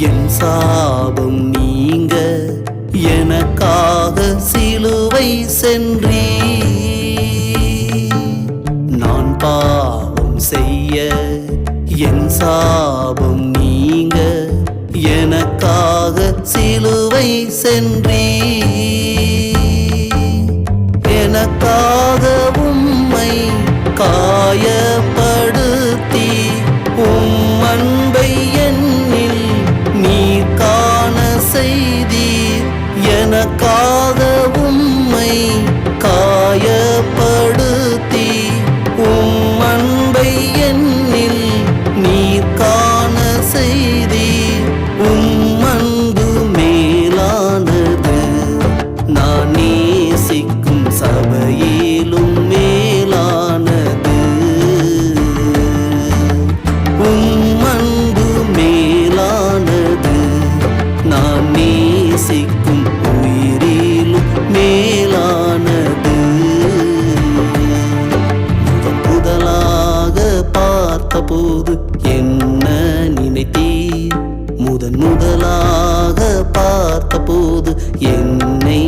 என் சாபம் நீங்க எனக்காக சிலுவை சென்றீ. நான் பாவம் செய்ய என் சாபம் நீங்க எனக்காக சிலுவை சென்றீ. எனக்காக உம்மை காயப்படுத்தி உம் அன்பை என்னில் நீர் காண செய்தீர். எனக்காக உம்மை காயப்படுத்தி உம் அன்பை என்னில் நீர் காண செய்தீர். உம் அன்பு மேலானது, நான் நேசிக்கும் சபையிலும் மேலானது. உம் அன்பு மேலானது, நான் நேசிக்கும் உயிரிலும் மேலானது. முதலாக பார்த்தபோது என்ன நினைத்தீர்? முதலாக பார்த்தபோது என்னை